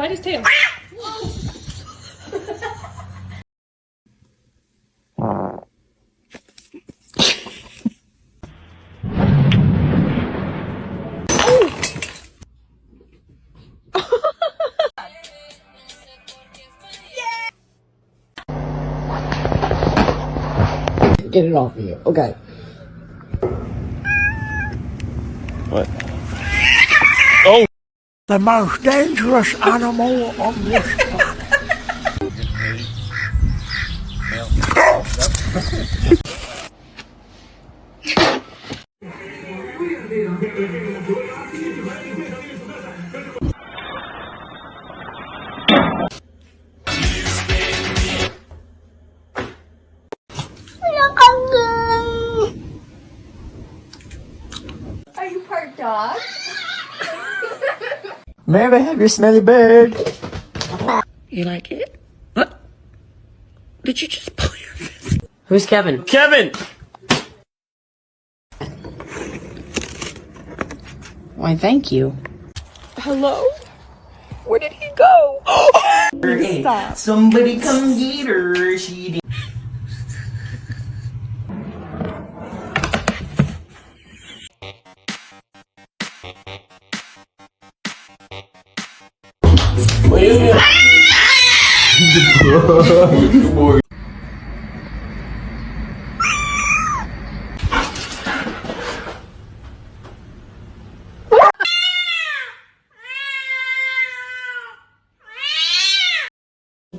bite his tail. Get it off of you. Okay. What? Oh! The most dangerous animal on this planet. Are you part dog? May I have your smelly bird? You like it? What? Did you just pull your fist? Who's Kevin? Kevin! Why, thank you. Hello? Where did he go? Stop. Somebody come get her. She did.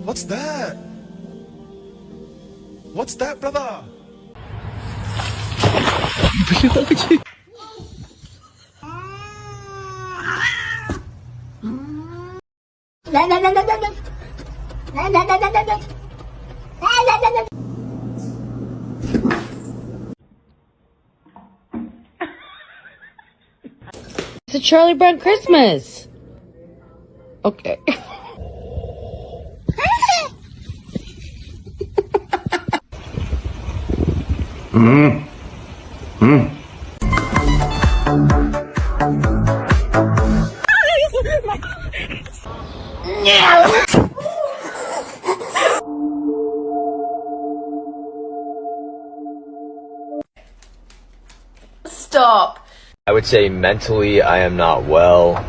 What's that? What's that, brother? It's a Charlie Brown Christmas. Okay. Stop. I would say mentally I am not well.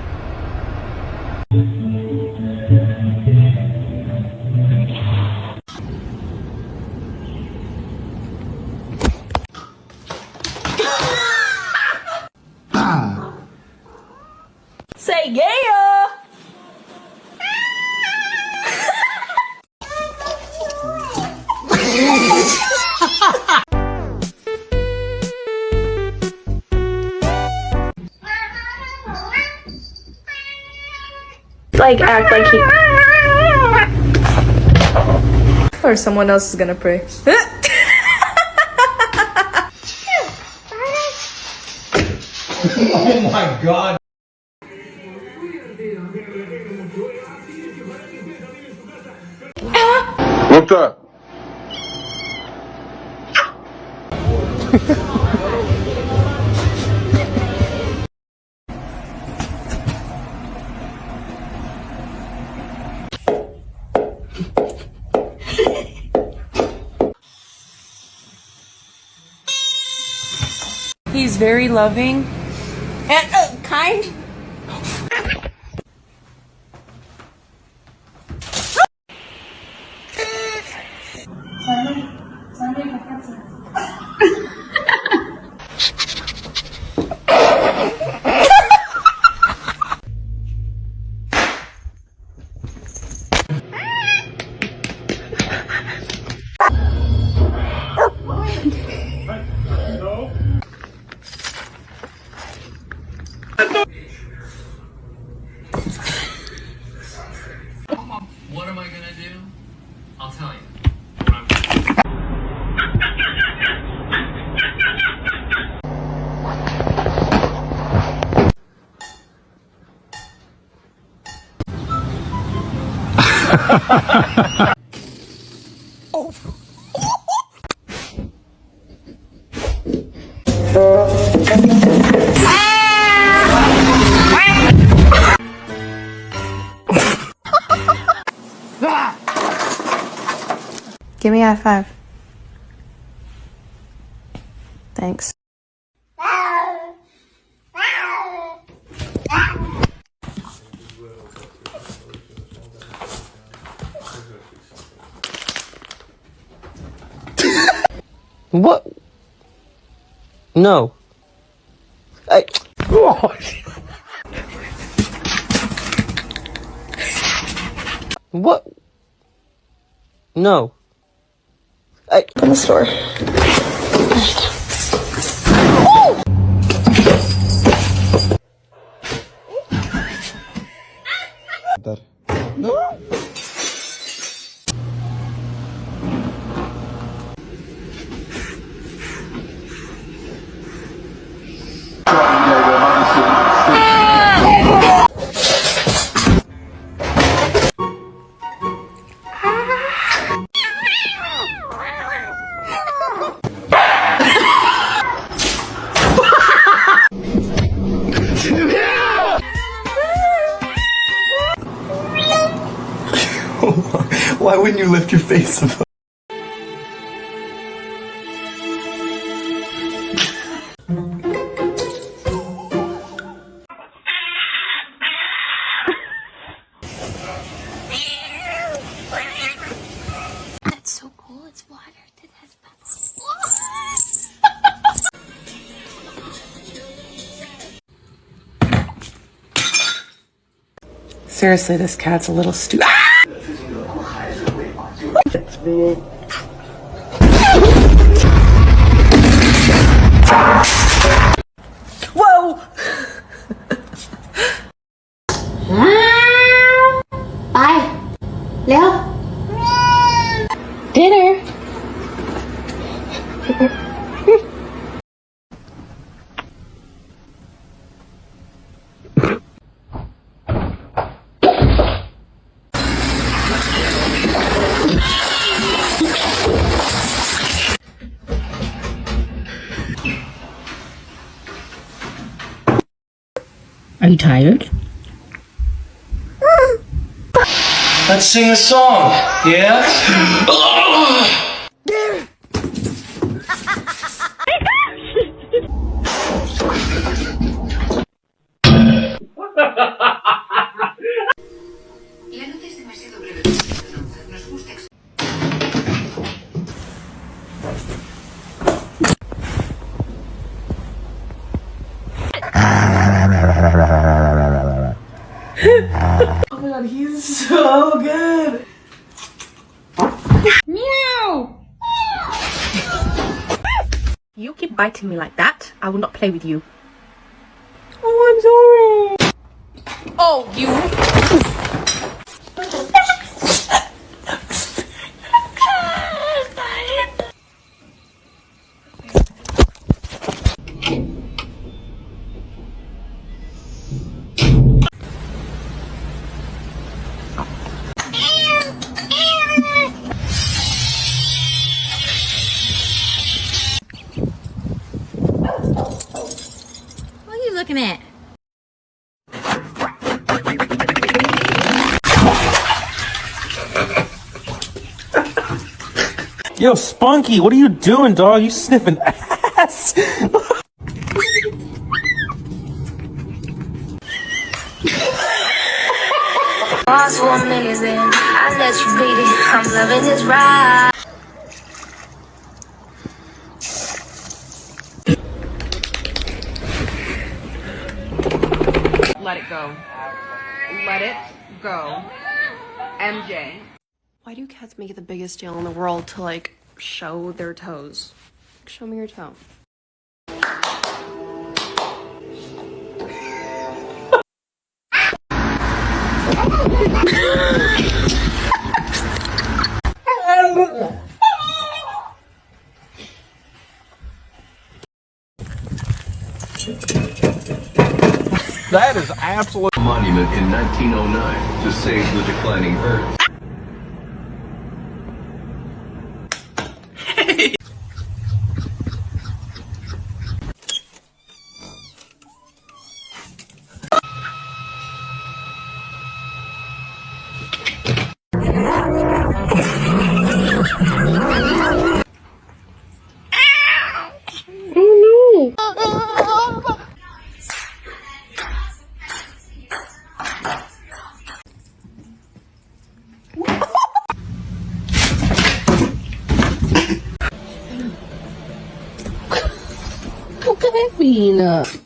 Say yeah. Like act like he. Or someone else is gonna pray. Oh my god! What's that? He's very loving And kind. What am I gonna do? I'll tell you. What I'm Give me a high five. Thanks. What? No. What? No. In the store. Why wouldn't you lift your face above? That's so cool. It's water that has bubbles. Seriously, this cat's a little stupid. Whoa! Bye. Leo. Dinner. Are you tired? Let's sing a song, yeah? Oh my god, he's so good. Meow! You keep biting me like that, I will not play with you. Oh, I'm sorry. Oh, you. What are you looking at? Yo, Spunky, what are you doing, dog? You sniffing ass? Boss for a million, I let you beat it. I'm loving this ride. Let it go. Let it go. MJ. Why do cats make it the biggest deal in the world to, like, show their toes? Show me your toe. That is absolute monument in 1909 to save the declining Earth. laughing?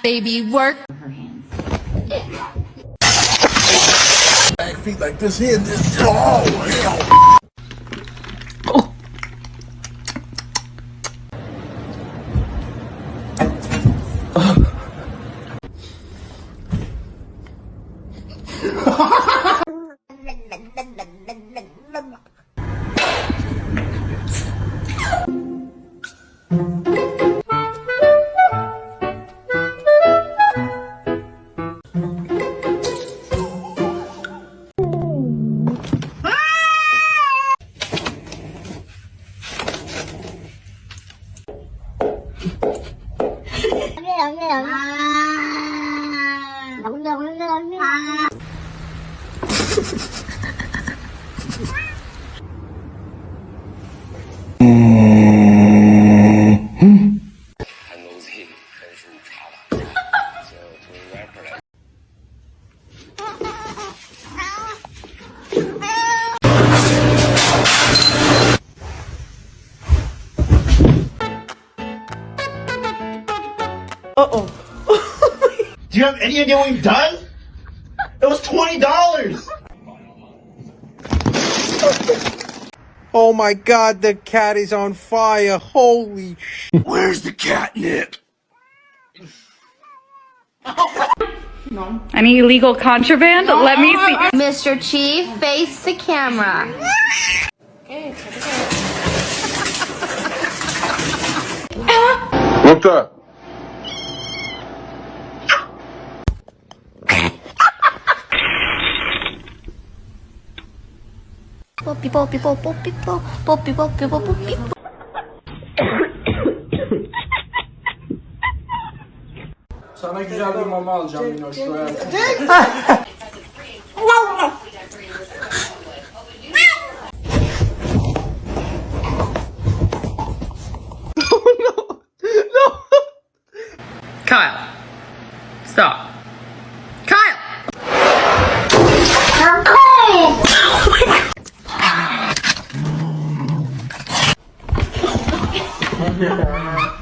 Baby work. Back feet like this here. Oh, hell. Do you have any idea what you've done? It was $20! Oh my god, the cat is on fire. Holy sh. Where's the catnip? Any illegal contraband? Let me see. Mr. Chief, face the camera. What's up? Sana güzel bir mama alacağım Minoş. Kyle. Stop. Kyle! Oh my God.